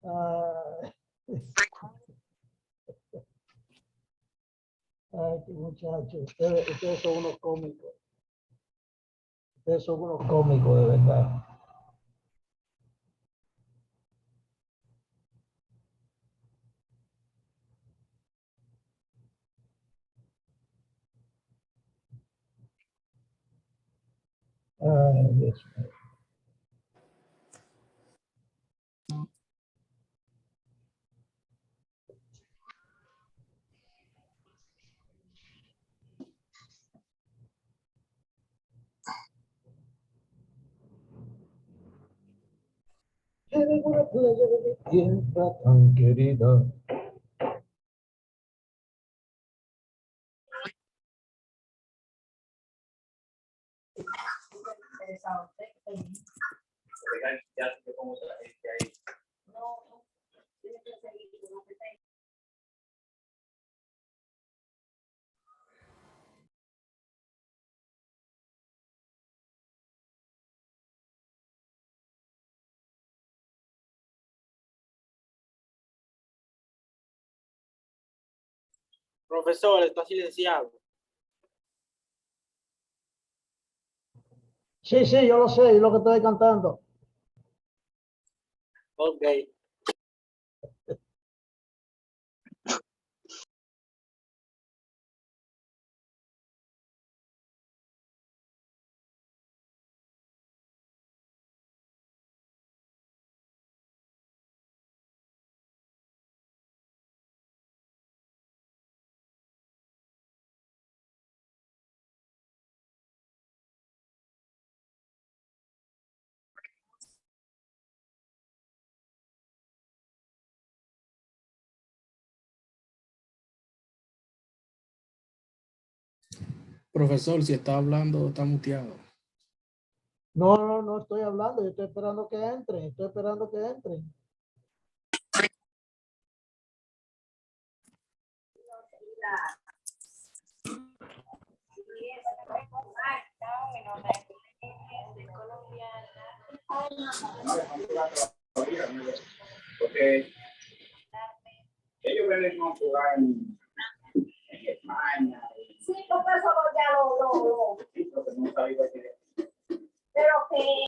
Ay, ay, qué muchachos. Ustedes son unos cómicos. Ustedes son unos cómicos, de verdad. Ay, Dios mío. Eres una playa de mi tierra tan querida. Profesor, está silenciado. Sí, sí, yo lo sé, es lo que estoy cantando. Ok. Profesor, si está hablando, está muteado. No, no, no estoy hablando, yo estoy esperando que entren, estoy esperando que entren. Porque ellos vienen a jugar en España. Sí, porque eso ya Sí, porque no sabía que... pero que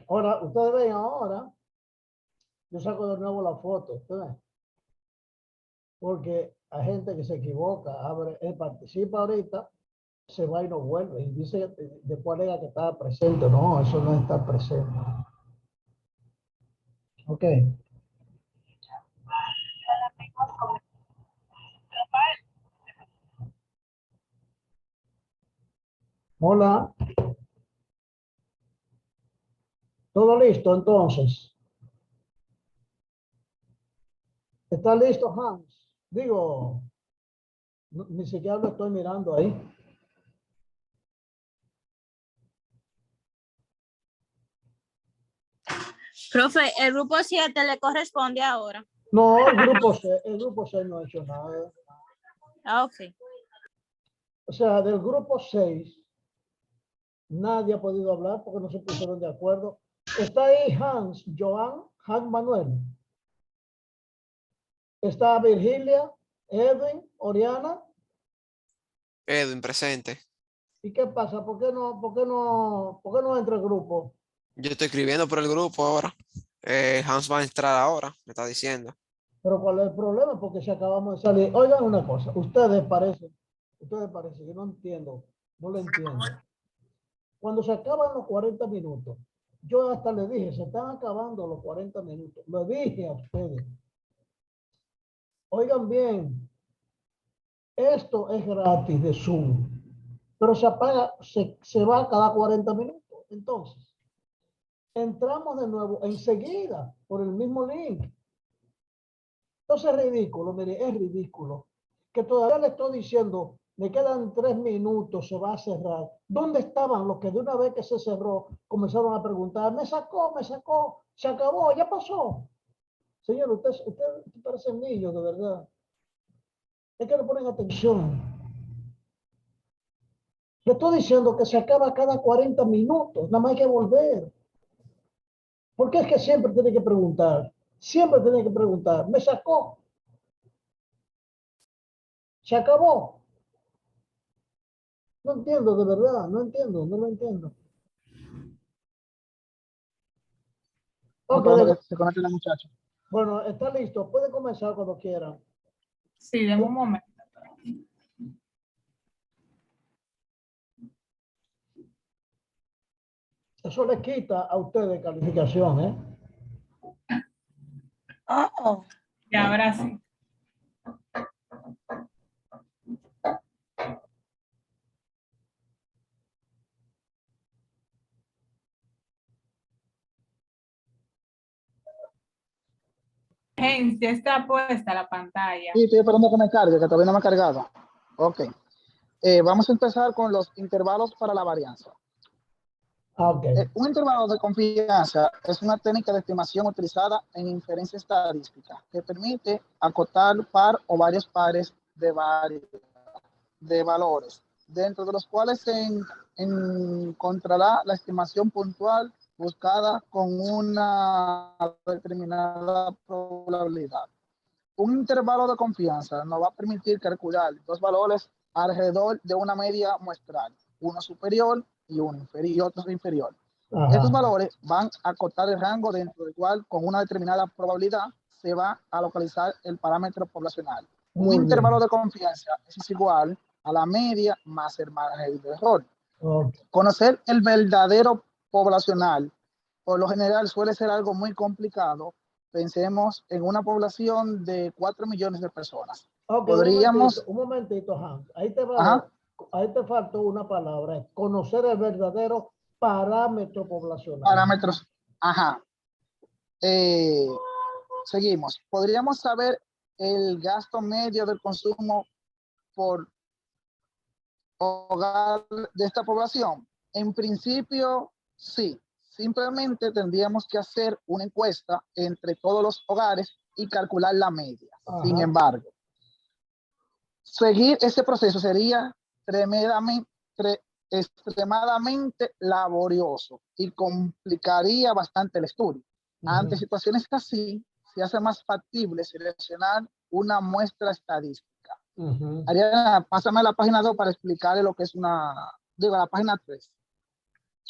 Ahora, ustedes ven ahora, yo saco de nuevo la foto, ¿ustedes ven? Porque hay gente que se equivoca, abre, él participa ahorita, se va y no vuelve, y dice, después alega que estaba presente, no, eso no está presente. Ok. Hola. ¿Todo listo entonces? ¿Está listo, Hans? Digo, ni siquiera lo estoy mirando ahí. Profe, el grupo 7 le corresponde ahora. No, el grupo 6 no ha hecho nada. Ah, ok. O sea, del grupo 6, nadie ha podido hablar porque no se pusieron de acuerdo. Está ahí Hans, Joan, Hans Manuel. Está Virgilia, Edwin, Oriana. Edwin, presente. ¿Y qué pasa? ¿Por qué no entra el grupo? Yo estoy escribiendo por el grupo ahora. Hans va a entrar ahora, me está diciendo. Pero ¿cuál es el problema? Porque si acabamos de salir. Oigan una cosa, ustedes parece, yo no entiendo, no lo entiendo. Cuando se acaban los 40 minutos, yo hasta le dije, se están acabando los 40 minutos. Lo dije a ustedes. Oigan bien, esto es gratis de Zoom, pero se apaga, se va cada 40 minutos. Entonces, entramos de nuevo enseguida por el mismo link. Entonces es ridículo, mire, es ridículo que todavía le estoy diciendo, me quedan 3 minutos, se va a cerrar. ¿Dónde estaban los que de una vez que se cerró comenzaron a preguntar, me sacó, se acabó, ya pasó? Señor, usted parece niño, de verdad. Es que no ponen atención. Le estoy diciendo que se acaba cada 40 minutos, nada más hay que volver. Porque es que siempre tiene que preguntar, ¿me sacó? ¿Se acabó? No entiendo, de verdad, no lo entiendo. Ok, Se conecta la muchacha. bueno, está listo, puede comenzar cuando quieran. Sí, de un momento. Eso le quita a ustedes calificación, ¿eh? Oh, Ya, ahora sí. Gens, ya está puesta la pantalla. Sí, estoy esperando que me cargue, que todavía no me ha cargado. Ok. Vamos a empezar con los intervalos para la varianza. Ok. Un intervalo de confianza es una técnica de estimación utilizada en inferencia estadística que permite acotar par o varios pares de valores, dentro de los cuales se encontrará la estimación puntual buscada con una determinada probabilidad. Un intervalo de confianza nos va a permitir calcular dos valores alrededor de una media muestral, uno superior y otro inferior. Ajá. Estos valores van a acotar el rango dentro del cual, con una determinada probabilidad, se va a localizar el parámetro poblacional. Muy Un intervalo bien. de confianza es igual a la media más el margen de error. Okay. Conocer el verdadero poblacional, por lo general, suele ser algo muy complicado. Pensemos en una población de 4 millones de personas. Ok, Podríamos... un momentito, Hans. Ahí te faltó una palabra, conocer el verdadero parámetro poblacional. Parámetros. Ajá. Seguimos. Podríamos saber el gasto medio del consumo por hogar de esta población. En principio, sí. Simplemente tendríamos que hacer una encuesta entre todos los hogares y calcular la media. Ajá. Sin embargo, seguir ese proceso sería extremadamente laborioso y complicaría bastante el estudio. Ante situaciones así, se hace más factible seleccionar una muestra estadística. Ariana, pásame a la página 2 para explicarle lo que es la página 3.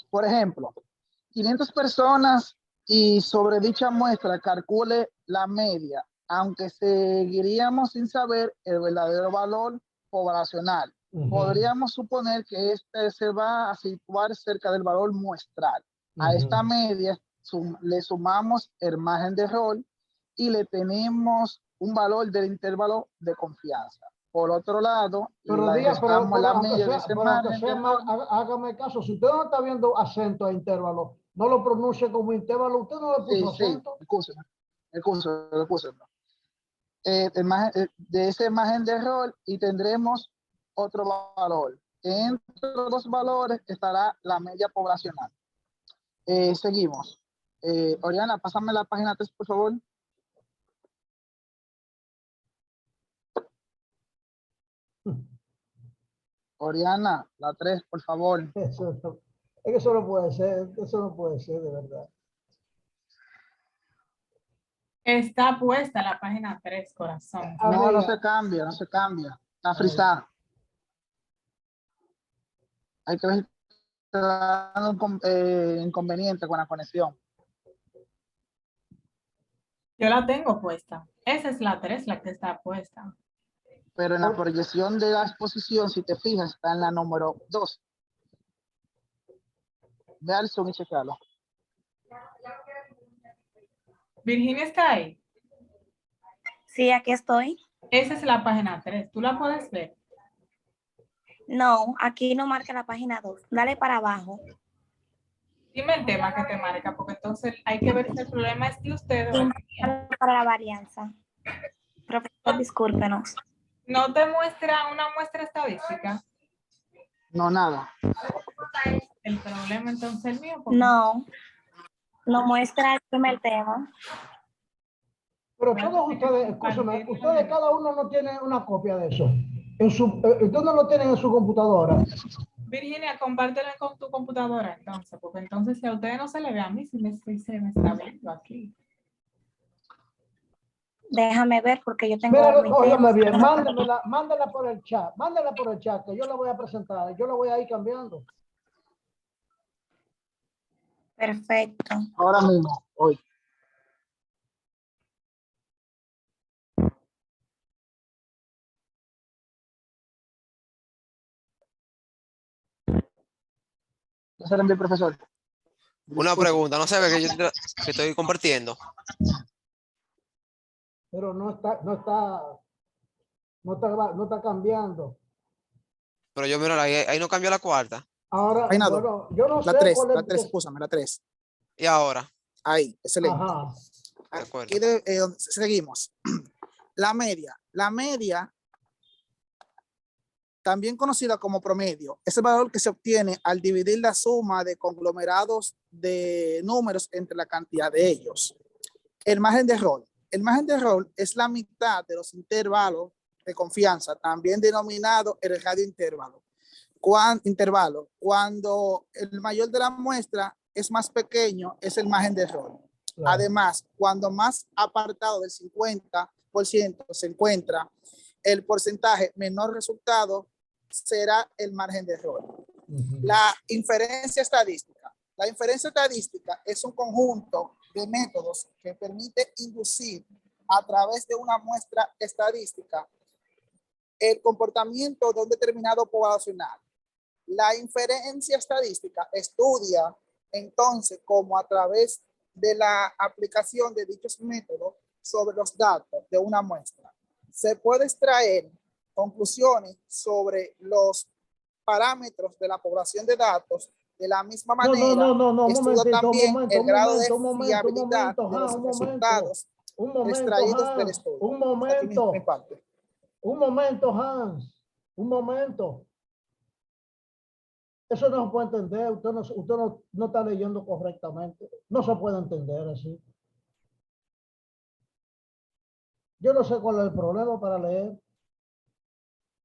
Por ejemplo, 500 personas y sobre dicha muestra calcule la media, aunque seguiríamos sin saber el verdadero valor poblacional. Podríamos suponer que este se va a situar cerca del valor muestral. A esta media le sumamos el margen de error y le tenemos un valor del intervalo de confianza. Por otro lado, pero le restamos la aunque media sea, de ese pero aunque margen sea de mal, error. hágame caso, si usted no está viendo acento a intervalo, no lo pronuncie como intervalo, usted no le puso acento. Excúsenme. De ese margen de error y tendremos otro valor. Entre los dos valores estará la media poblacional. Seguimos. Oriana, pásame la página 3, por favor. Oriana, la 3, por favor. Eso no- es que eso no puede ser, eso no puede ser de verdad. Está puesta la página 3, corazón. Ah, No, no amiga. se cambia, no se cambia. Está Ay. frisada. Hay que ver si está dando inconveniente con la conexión. Yo la tengo puesta. Esa es la 3, la que está puesta. Pero en la proyección de la exposición, si te fijas, está en la número 2. Ve al Zoom y checalo. Virginia está ahí. Sí, aquí estoy. Esa es la página 3. ¿Tú la puedes ver? No, aquí no marca la página 2. Dale para abajo. Dime el tema que te marca, porque entonces hay que ver si el problema es de ustedes. Y marca para la varianza. Profesor, discúlpenos. ¿No te muestra una muestra estadística? No, nada. El problema entonces el mío. porque- No, no muestra el primer tema. Pero Voy a todos tener que ustedes, compartirlo. escúchame, ustedes cada uno no tiene una copia de eso. Ustedes no lo tienen en su computadora. Virginia, compártelo con tu computadora entonces, porque entonces si a ustedes no se le ve a mí, se me está viendo aquí. Déjame ver porque yo tengo Mira, mi óyeme tema. bien, mándela por el chat, que yo la voy a presentar, yo la voy a ir cambiando. Perfecto. Ahora mismo, hoy. Ya se lo envié, profesor. Una pregunta, no se ve que yo que estoy compartiendo. Pero no está cambiando. Pero yo miro ahí no cambió la cuarta. Ahora, Página dos. bueno, yo no La sé 3, cuál la es. 3, escúchame, la 3. Y ahora, Ahí, excelente. Ajá. de acuerdo. Aquí seguimos. La media, también conocida como promedio, es el valor que se obtiene al dividir la suma de conglomerados de números entre la cantidad de ellos. El margen de error. El margen de error es la mitad de los intervalos de confianza, también denominado el radio intervalo. Cuando el mayor de la muestra es más pequeño, es el margen de error. Claro. Además, cuando más apartado del 50% se encuentra el porcentaje menor resultado, será el margen de error. Ujú. La inferencia estadística. La inferencia estadística es un conjunto de métodos que permite inducir a través de una muestra estadística el comportamiento de un determinado poblacional. La inferencia estadística estudia entonces cómo a través de la aplicación de dichos métodos sobre los datos de una muestra se puede extraer conclusiones sobre los parámetros de la población de datos. De la misma manera, No, estudia también el grado de un fiabilidad momento, de los un resultados momento, extraídos del Hans, estudio. un Hasta aquí mi parte. momento, Hans, un momento. Eso no se puede entender, usted no está leyendo correctamente, no se puede entender así. Yo no sé cuál es el problema para leer.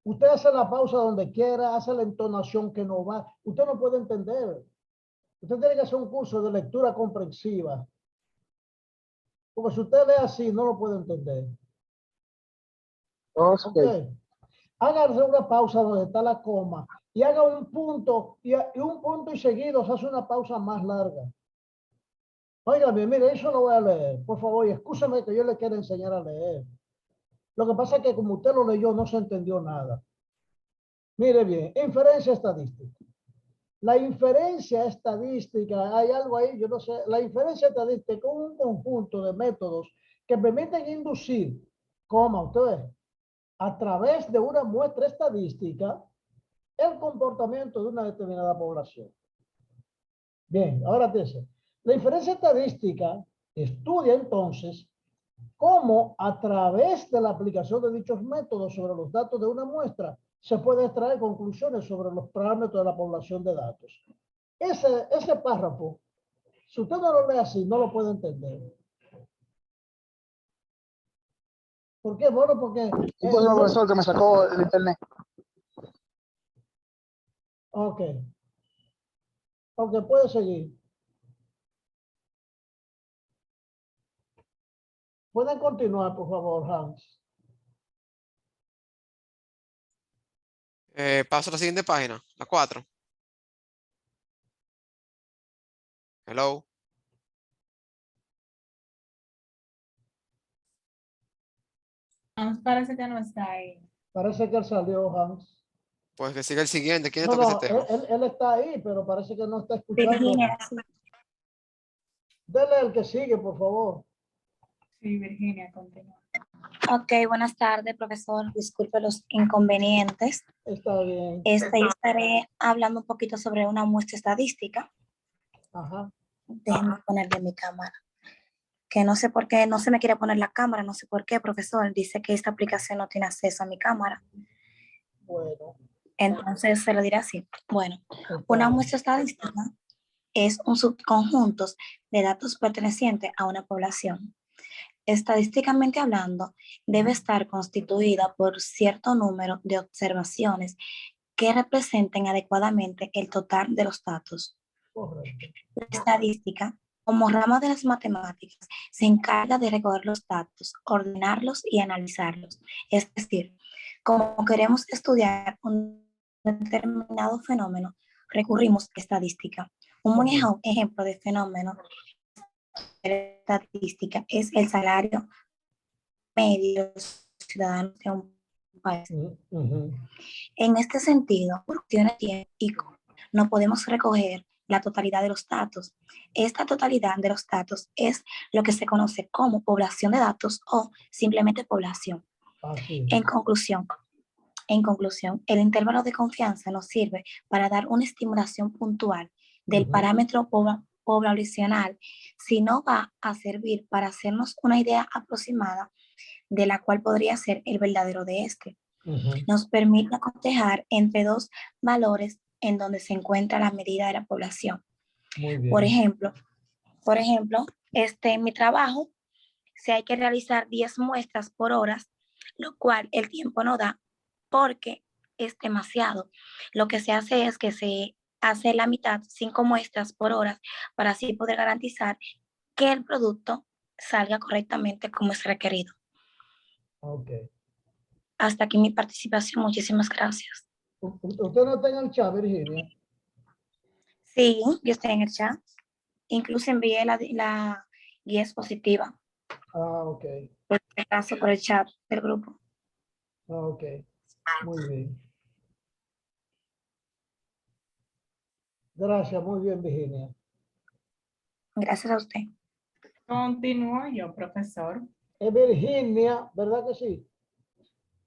Usted hace la pausa donde quiera, hace la entonación que no va. Usted no puede entender. Usted tiene que hacer un curso de lectura comprensiva. Porque si usted lee así, no lo puede entender. Ok. Ok. Hágase una pausa donde está la coma y haga un punto y un punto y seguido se hace una pausa más larga. Óigame, mire, eso lo voy a leer. Por favor, y escúcheme que yo le quiero enseñar a leer. Lo que pasa es que como usted lo leyó, no se entendió nada. Mire bien, inferencia estadística. La inferencia estadística, hay algo ahí, yo no sé. La inferencia estadística es un conjunto de métodos que permiten inducir, usted ve, a través de una muestra estadística, el comportamiento de una determinada población. Bien, ahora dice, la inferencia estadística estudia entonces cómo a través de la aplicación de dichos métodos sobre los datos de una muestra se puede extraer conclusiones sobre los parámetros de la población de datos. Ese párrafo, si usted no lo lee así, no lo puede entender. ¿Por qué? Bueno, porque... Un profesor que me sacó el internet. Ok. Ok, puede seguir. Pueden continuar, por favor, Hans. Paso a la siguiente página, la 4. Hello. Hans parece que no está ahí. Parece que él salió, Hans. Pues que siga el siguiente. ¿Quién No, toca ese no, tema? él está ahí, pero parece que no está escuchando. Virginia, sí. Dele el que sigue, por favor. Sí, Virginia, continúa. Ok, buenas tardes, profesor. Disculpe los inconvenientes. Está bien. Yo estaré hablando un poquito sobre una muestra estadística. Ajá. Déjenme ponerle mi cámara. Que no sé por qué, no se me quiere poner la cámara, no sé por qué, profesor. Dice que esta aplicación no tiene acceso a mi cámara. Bueno. Entonces se lo diré así. Bueno, Está una bien. muestra estadística es un subconjunto de datos pertenecientes a una población. Estadísticamente hablando, debe estar constituida por cierto número de observaciones que representen adecuadamente el total de los datos. Correcto. La estadística, como rama de las matemáticas, se encarga de recoger los datos, ordenarlos y analizarlos. Es decir, como queremos estudiar un determinado fenómeno, recurrimos a estadística. Un buen ejemplo de fenómeno de estadística es el salario medio de los ciudadanos de un país. Ujú. En este sentido, por cuestiones de tiempo, no podemos recoger la totalidad de los datos. Esta totalidad de los datos es lo que se conoce como población de datos o simplemente población. Así. En conclusión, el intervalo de confianza nos sirve para dar una estimulación puntual del parámetro poblacional, si no va a servir para hacernos una idea aproximada de la cual podría ser el verdadero de este. Nos permite cotejar entre dos valores en donde se encuentra la medida de la población. Muy bien. Por ejemplo, en mi trabajo, si hay que realizar 10 muestras por hora, lo cual el tiempo no da porque es demasiado. Lo que se hace es que se hace la mitad, 5 muestras por hora, para así poder garantizar que el producto salga correctamente como es requerido. Ok. Hasta aquí mi participación. Muchísimas gracias. ¿Usted no está en el chat, Virginia? Sí, yo estoy en el chat. Incluso envié la guía expositiva. Ah, ok. Por este caso, por el chat del grupo. Ah, ok. Muy bien. Gracias, muy bien, Virginia. Gracias a usted. Continúo yo, profesor. Es Virginia, ¿verdad que sí?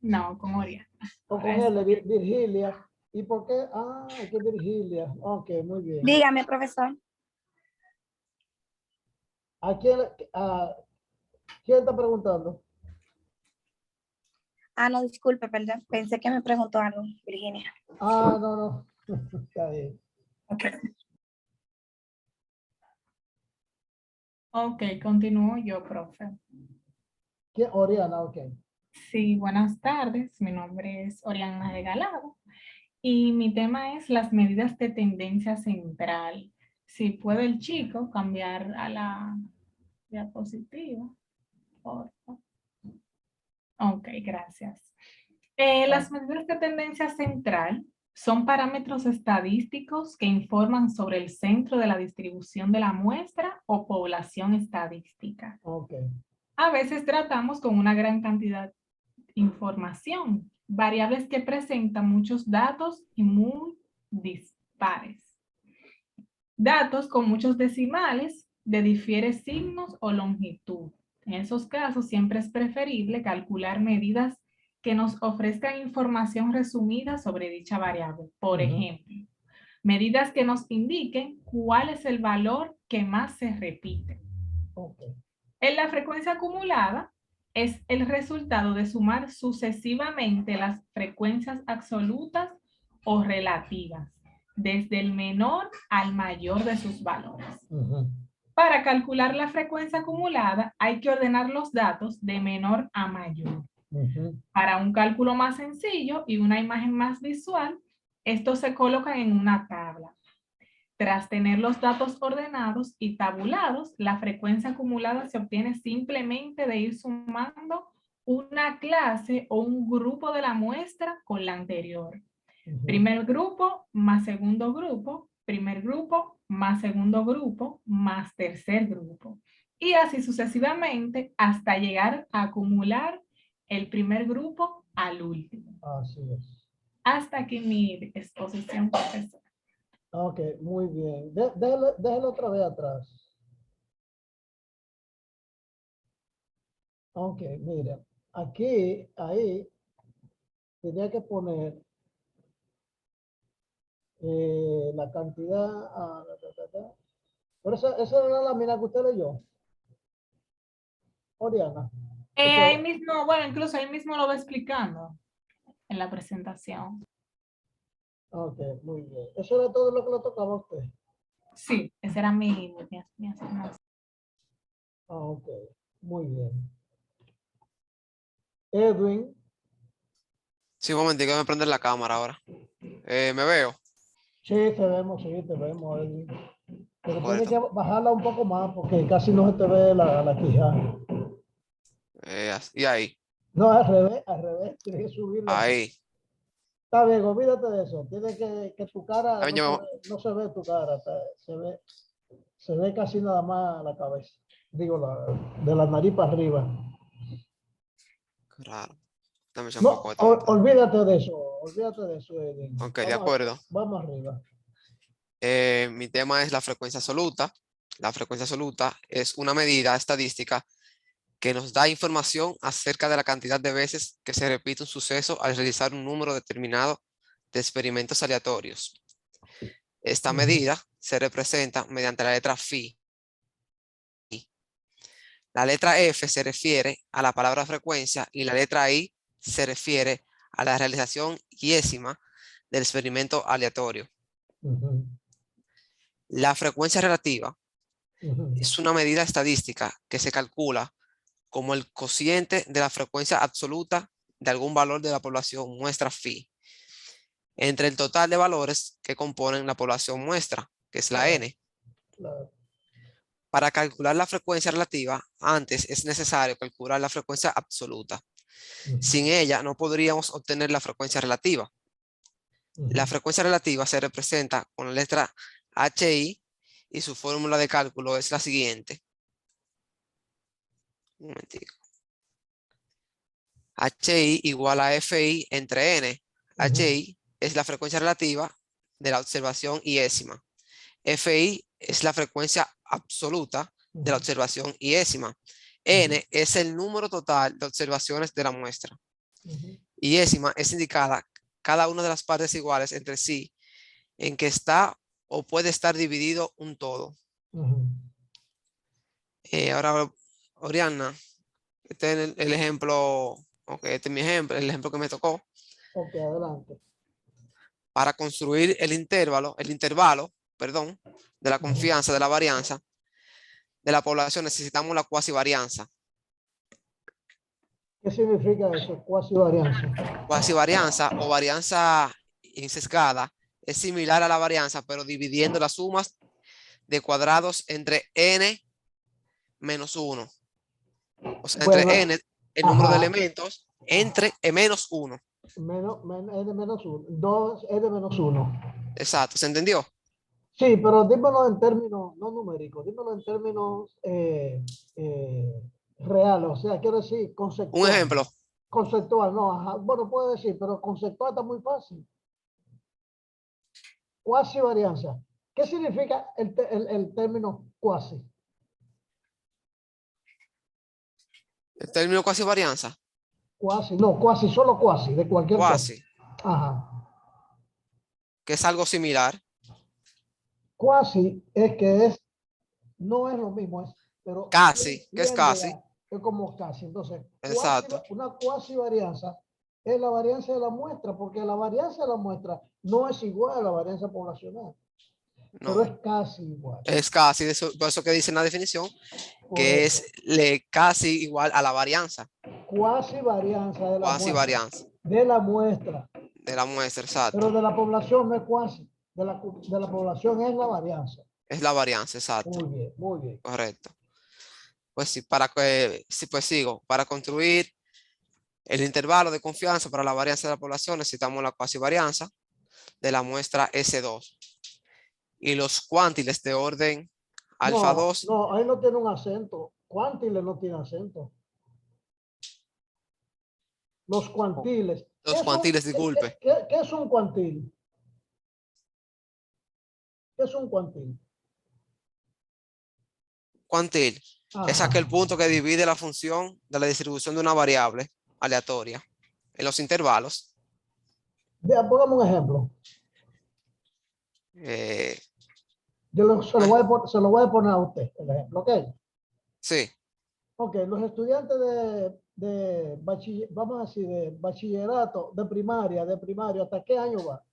No, con Oriana. O con L, Virgilia. ¿Y por qué? Ah, es que Virgilia. Ok, muy bien. Dígame, profesor. ¿A quién, quién está preguntando? Ah, no, disculpe, perdón. Pensé que me preguntó algo, Virginia. Ah, no, no. Está bien. Okay. Ok, continúo yo, profe. ¿Quién? Oriana, ok. Sí, buenas tardes. Mi nombre es Oriana Regalado y mi tema es las medidas de tendencia central. Si puede el chico cambiar a la diapositiva, por favor. Ok, gracias. Las medidas de tendencia central son parámetros estadísticos que informan sobre el centro de la distribución de la muestra o población estadística. Ok. A veces tratamos con una gran cantidad de información, variables que presentan muchos datos y muy dispares. Datos con muchos decimales de diferentes signos o longitud. En esos casos siempre es preferible calcular medidas que nos ofrezcan información resumida sobre dicha variable. Por ejemplo, medidas que nos indiquen cuál es el valor que más se repite. Okay. En la frecuencia acumulada es el resultado de sumar sucesivamente las frecuencias absolutas o relativas, desde el menor al mayor de sus valores. Para calcular la frecuencia acumulada hay que ordenar los datos de menor a mayor. Para un cálculo más sencillo y una imagen más visual, Estos se colocan en una tabla. Tras tener los datos ordenados y tabulados, la frecuencia acumulada se obtiene simplemente de ir sumando una clase o un grupo de la muestra con la anterior. Primer grupo más segundo grupo, primer grupo más segundo grupo más tercer grupo. Y así sucesivamente hasta llegar a acumular el primer grupo al último. Así es. Hasta aquí mi exposición, profesor. Ok, muy bien. Déjalo otra vez atrás. Ok, mira. Aquí, ahí, tenía que poner la cantidad. Pero esa era la lámina que usted leyó. Oriana. Ahí mismo, bueno, incluso ahí mismo lo va explicando en la presentación. Ok, muy bien. Eso era todo lo que le tocaba a usted. Sí, esa era mi asignación. Ok, muy bien. Edwin. Sí, un momentico, me prende la cámara ahora. ¿Me veo? Sí, te vemos, Edwin. Pero Bueno, tienes que bajarla un poco más porque casi no se te ve la quijada. y ahí, No, al revés, tienes que subirla. ahí. Está bien, olvídate de eso. Tiene que tu cara A ver, yo- no se ve tu cara, se ve casi nada más la cabeza. Digo, de la nariz para arriba. Raro. Dame un No, poco de todo. olvídate de eso, Edwin. Ok, de acuerdo. Vamos arriba. Mi tema es la frecuencia absoluta. La frecuencia absoluta es una medida estadística que nos da información acerca de la cantidad de veces que se repite un suceso al realizar un número determinado de experimentos aleatorios. Esta medida se representa mediante la letra phi. La letra F se refiere a la palabra frecuencia y la letra I se refiere a la realización iésima del experimento aleatorio. La frecuencia relativa es una medida estadística que se calcula como el cociente de la frecuencia absoluta de algún valor de la población muestra phi entre el total de valores que componen la población muestra, que es la n. Para calcular la frecuencia relativa, antes es necesario calcular la frecuencia absoluta. Sin ella no podríamos obtener la frecuencia relativa. La frecuencia relativa se representa con la letra HI y su fórmula de cálculo es la siguiente. Un momentico. HI igual a FI entre N. HI es la frecuencia relativa de la observación iésima. FI es la frecuencia absoluta de la observación iésima. N es el número total de observaciones de la muestra. Iésima es indicada cada una de las partes iguales entre sí en que está o puede estar dividido un todo. Ahora, Oriana, este es el ejemplo, este es mi ejemplo, el ejemplo que me tocó. Ok, adelante. Para construir el intervalo, de la confianza de la varianza de la población necesitamos la cuasivarianza. ¿Qué significa eso? Cuasivarianza. Cuasivarianza o varianza insesgada es similar a la varianza, pero dividiendo las sumas de cuadrados entre n menos 1. O sea, entre Bueno, n, el número de elementos, entre menos 1. Es de menos 1. 2 es de menos 1. Exacto, ¿se entendió? Sí, pero dímelo en términos no numéricos, dímelo en términos reales, o sea, quiero decir conceptual. Un ejemplo. Conceptual, no, ajá. Bueno, puedo decir, pero conceptual está muy fácil. Cuasi varianza. ¿Qué significa el término cuasi? El término cuasivarianza. Cuasi, no, cuasi, solo cuasi, de cualquier Cuasi, cosa. Ajá. que es algo similar. Cuasi es que no es lo mismo, pero Casi, que es casi. Es como casi. Entonces, Exacto. una cuasi varianza es la varianza de la muestra, porque la varianza de la muestra no es igual a la varianza poblacional, pero es casi igual. Es casi, por eso que dice en la definición, que es casi igual a la varianza. Cuasi varianza de la Cuasi muestra. varianza. De la muestra. de la muestra, exacto. Pero de la población no es cuasi. De la población es la varianza. Es la varianza, exacto. Muy bien, muy bien. Correcto. Pues sí, pues sigo. Para construir el intervalo de confianza para la varianza de la población necesitamos la cuasi varianza de la muestra S2. Y los cuántiles de orden alfa 2. No, ahí no tiene un acento. Cuántiles no tiene acento. Los cuantiles. Los cuantiles, disculpe. ¿Qué es un cuantil? ¿Qué es un cuantil? Cuantil es Ajá. aquel punto que divide la función de la distribución de una variable aleatoria en los intervalos. Pongamos un ejemplo. Se lo voy a poner a usted, el ejemplo, ¿ok? Sí, Ok, los estudiantes de vamos a decir, de bachillerato, de primaria, ¿hasta qué año va?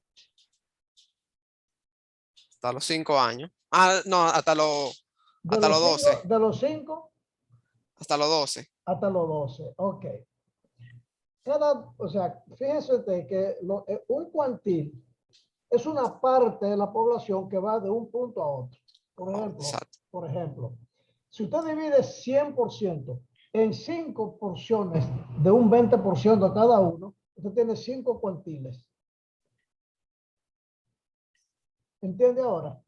hasta los 5 años. Ah, no, hasta los 12. De los 5 Hasta los 12. hasta los 12, ok. O sea, fíjense usted que un cuantil es una parte de la población que va de un punto a otro. Exacto. Por ejemplo, si usted divide 100% en 5 porciones de un 20% a cada uno, usted tiene 5 cuantiles. ¿Entiende ahora?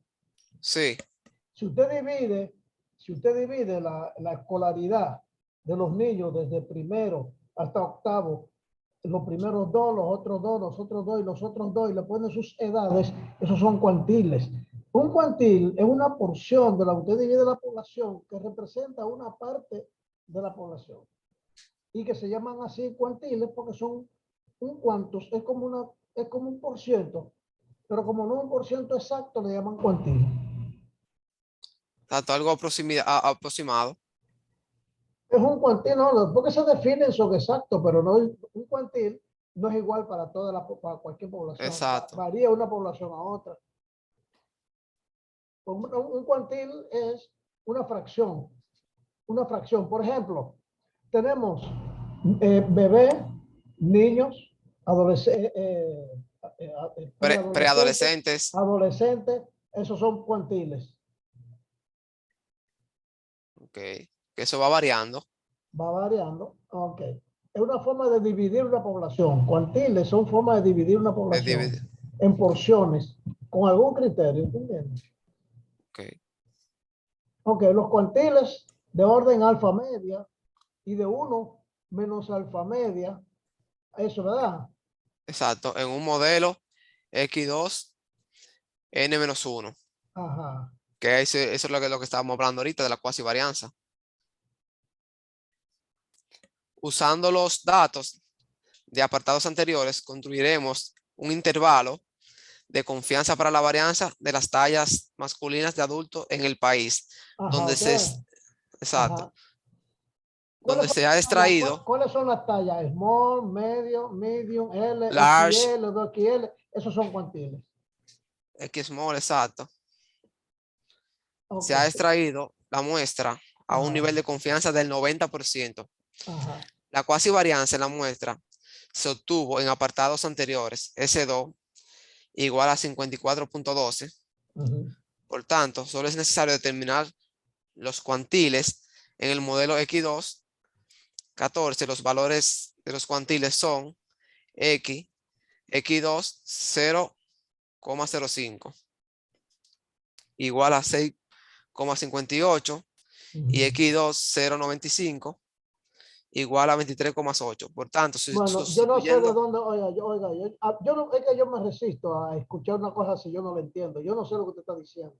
Sí, Si usted divide la escolaridad de los niños desde primero hasta octavo, los primeros 2, los otros 2, los otros 2 y los otros 2, y le ponen sus edades, esos son cuantiles. Un cuantil es una porción de la que usted divide la población que representa una parte de la población. Y que se llaman así cuantiles porque son un cuantos, es como un por ciento, pero como no es un por ciento exacto, le llaman cuantil. tanto algo aproximado. Es un cuantil, no, porque se define eso exacto, pero no un cuantil no es igual para para cualquier población. Exacto. Varía una población a otra. Un cuantil es una fracción. Una fracción. Por ejemplo, tenemos bebés, niños, Preadolescentes. adolescentes, esos son cuantiles. Ok. Que eso va variando. Va variando. Ok. Es una forma de dividir una población. Cuantiles son formas de dividir una población en porciones con algún criterio. ¿Entiendes? Ok. Ok, los cuantiles de orden alfa media y de 1 menos alfa media, eso, ¿verdad? Exacto. En un modelo X2, N-1. Ajá. Que eso es lo que estábamos hablando ahorita de la cuasi varianza. Usando los datos de apartados anteriores, construiremos un intervalo de confianza para la varianza de las tallas masculinas de adultos en el país, Ajá, donde okay. Exacto. Ajá. Donde se ha extraído ¿Cuáles son las tallas? Small, medio, medium, L, large, XL, 2XL, esos son cuantiles. X small, exacto. Okay. Se ha extraído la muestra a un Ajá. nivel de confianza del 90%. Ajá. La cuasi varianza en la muestra se obtuvo en apartados anteriores, S2 igual a 54.12. Por tanto, solo es necesario determinar los cuantiles en el modelo X2. 14, los valores de los cuantiles son X, X2 0,05 igual a 6,58 y X2 0,95 igual a 23,8. Por tanto, Bueno, yo no sé de sustituyendo, dónde, es que yo me resisto a escuchar una cosa si yo no lo entiendo. Yo no sé lo que usted está diciendo.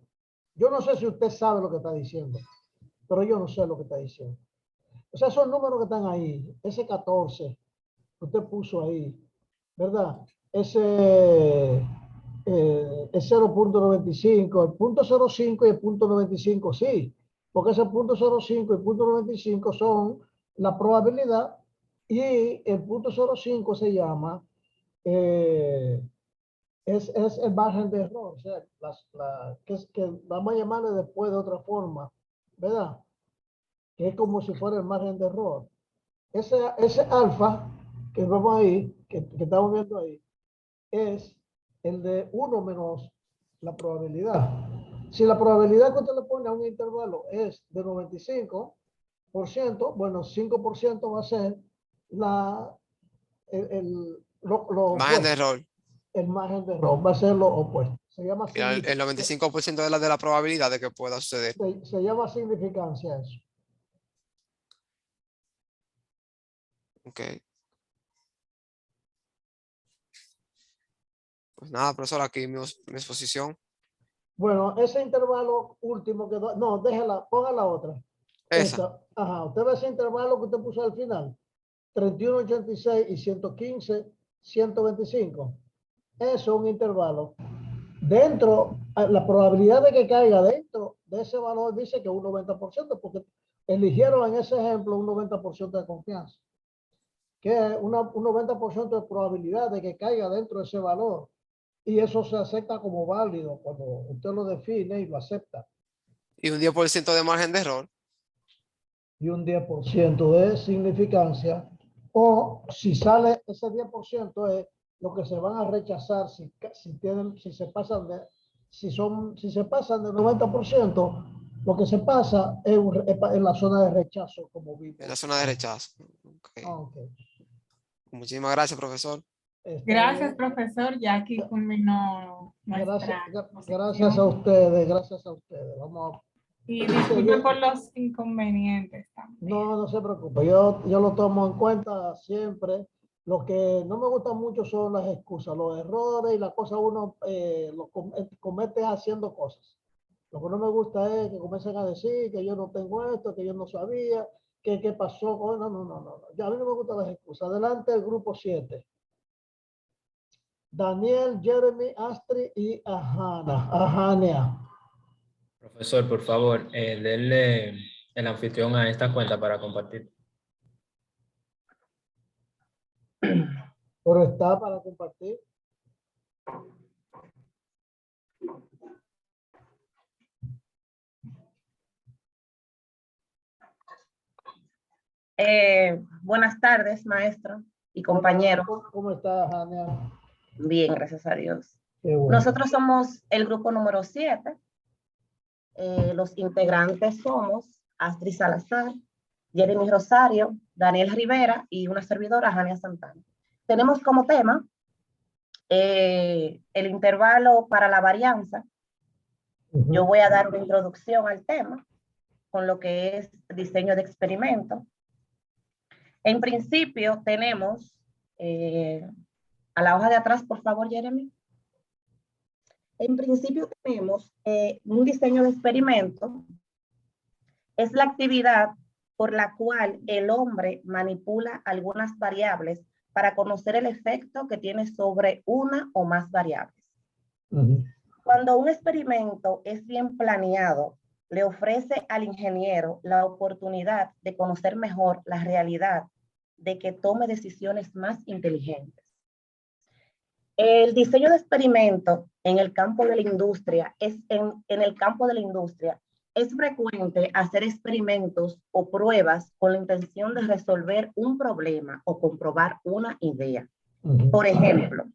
Yo no sé si usted sabe lo que está diciendo, pero yo no sé lo que está diciendo. O sea, esos números que están ahí, ese 14 que usted puso ahí, ¿verdad? Ese es 0.95, el punto 0.5 y el punto 95, sí, porque ese punto 0.5 y el punto 95 son la probabilidad y el punto 0.5 se llama, es el margen de error, o sea, que vamos a llamarle después de otra forma, ¿verdad? Que es como si fuera el margen de error. Ese alfa que vemos ahí, que estamos viendo ahí, es el de 1 menos la probabilidad. Si la probabilidad que usted le pone a un intervalo es de 95%, bueno, 5% va a ser Margen de error. el margen de error, va a ser lo opuesto. Se llama, Y el 95% de la probabilidad de que pueda suceder. se llama significancia eso. Ok. Pues nada, profesor, aquí mi exposición. Bueno, ese intervalo último que no, déjala, ponga la otra. Esa. Ajá, usted ve ese intervalo que usted puso al final. 31,86 y 115, 125. Eso es un intervalo. Dentro, la probabilidad de que caiga dentro de ese valor dice que un 90%, porque eligieron en ese ejemplo un 90% de confianza. Que es un 90% de probabilidad de que caiga dentro de ese valor. Y eso se acepta como válido cuando usted lo define y lo acepta. Y un 10% de margen de error. Y un 10% de significancia. O si sale ese 10% es lo que se van a rechazar si se pasan de 90%, lo que se pasa es en la zona de rechazo, como vimos. En la zona de rechazo. Okay. Okay. Muchísimas gracias, profesor. Gracias, profesor. Ya aquí culminó nuestra gracias a ustedes, gracias a ustedes. Vamos a... Y disculpen por los inconvenientes también. No se preocupe, yo lo tomo en cuenta siempre. Lo que no me gusta mucho son las excusas, los errores y las cosas uno comete haciendo cosas. Lo que no me gusta es que comiencen a decir que yo no tengo esto, que yo no sabía, que qué pasó. No. Ya a mí no me gustan las excusas. Adelante el grupo 7. Daniel, Jeremy, Astrid y Ahania. Profesor, por favor, denle el anfitrión a esta cuenta para compartir. Pero está para compartir. Buenas tardes, maestro y compañero. ¿Cómo estás, Ahania? Bien, gracias a Dios. Qué bueno. Nosotros somos el grupo número 7. Los integrantes somos Astrid Salazar, Jeremy Rosario, Daniel Rivera y una servidora, Jania Santana. Tenemos como tema el intervalo para la varianza. Yo voy a dar una introducción al tema con lo que es diseño de experimento. En principio tenemos, a la hoja de atrás, por favor, Jeremy. En principio tenemos un diseño de experimento. Es la actividad por la cual el hombre manipula algunas variables para conocer el efecto que tiene sobre una o más variables. Cuando un experimento es bien planeado, le ofrece al ingeniero la oportunidad de conocer mejor la realidad, de que tome decisiones más inteligentes. El diseño de experimento en el campo de la industria en el campo de la industria es frecuente hacer experimentos o pruebas con la intención de resolver un problema o comprobar una idea. Por ejemplo,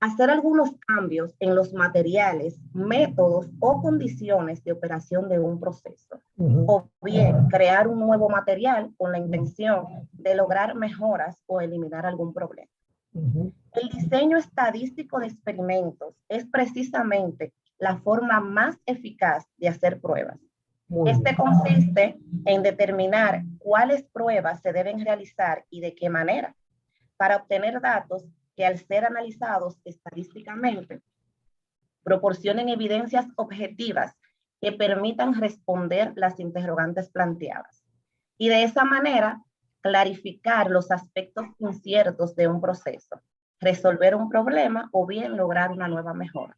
hacer algunos cambios en los materiales, métodos o condiciones de operación de un proceso. O bien crear un nuevo material con la intención de lograr mejoras o eliminar algún problema. El diseño estadístico de experimentos es precisamente la forma más eficaz de hacer pruebas. Este consiste en determinar cuáles pruebas se deben realizar y de qué manera, para obtener datos que al ser analizados estadísticamente proporcionen evidencias objetivas que permitan responder las interrogantes planteadas. Y de esa manera, clarificar los aspectos inciertos de un proceso, resolver un problema o bien lograr una nueva mejora.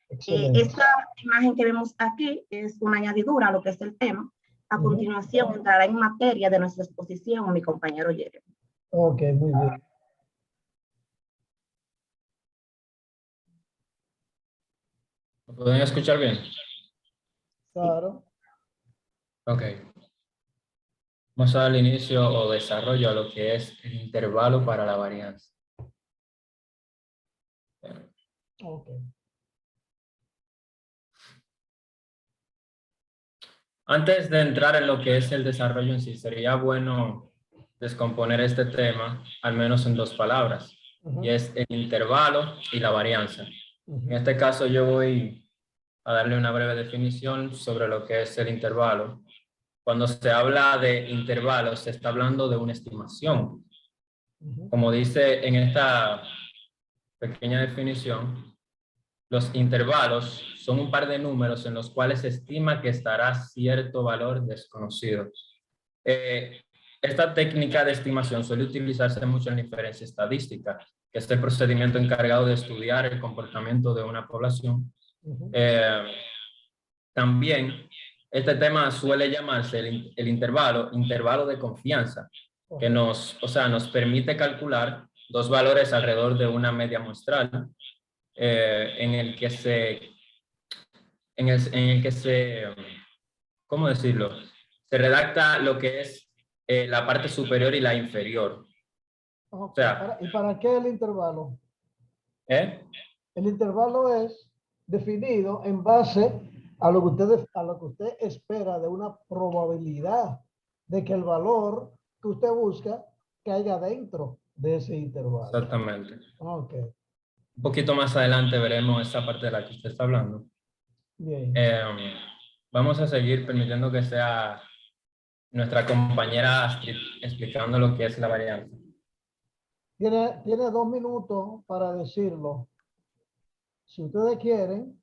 Esta imagen que vemos aquí es una añadidura a lo que es el tema. A continuación entrará en materia de nuestra exposición mi compañero Jeremy. Ok, muy bien. ¿Me pueden escuchar bien? Claro. Ok. Vamos a dar inicio o desarrollo a lo que es el intervalo para la varianza. Ok. Antes de entrar en lo que es el desarrollo en sí, sería bueno descomponer este tema al menos en dos palabras, y es el intervalo y la varianza. En este caso yo voy a darle una breve definición sobre lo que es el intervalo. Cuando se habla de intervalos, se está hablando de una estimación. Como dice en esta pequeña definición, los intervalos son un par de números en los cuales se estima que estará cierto valor desconocido. Esta técnica de estimación suele utilizarse mucho en la inferencia estadística, que es el procedimiento encargado de estudiar el comportamiento de una población. También este tema suele llamarse el intervalo de confianza, que nos permite calcular dos valores alrededor de una media muestral, en el que se, ¿cómo decirlo? Se redacta lo que es la parte superior y la inferior. Ok, O sea, ¿y para qué el intervalo? ¿eh? El intervalo es definido en base a lo que usted espera de una probabilidad de que el valor que usted busca caiga dentro de ese intervalo. Exactamente. Ok, Un poquito más adelante veremos esa parte de la que usted está hablando. bien. Vamos a seguir permitiendo que sea nuestra compañera Astrid explicando lo que es la varianza. Tiene 2 minutos para decirlo. Si ustedes quieren,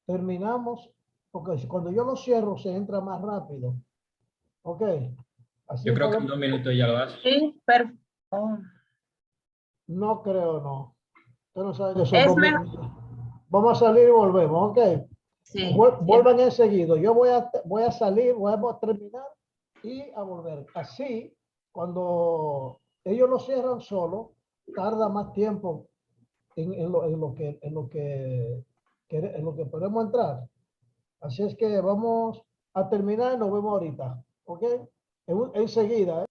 terminamos, porque cuando yo lo cierro se entra más rápido. Ok. Así Yo creo que en podemos- 2 minutos ya lo hace. Sí, perfecto. No creo, no. Usted no sabe que son Es 2 mejor. minutos. Vamos a salir y volvemos, ok. Sí, Vuelvan enseguida. Yo voy a salir, voy a terminar y a volver. Así, cuando ellos lo cierran solo, tarda más tiempo en lo que podemos entrar. Así es que vamos a terminar y nos vemos ahorita, ¿ok? Enseguida, ¿eh?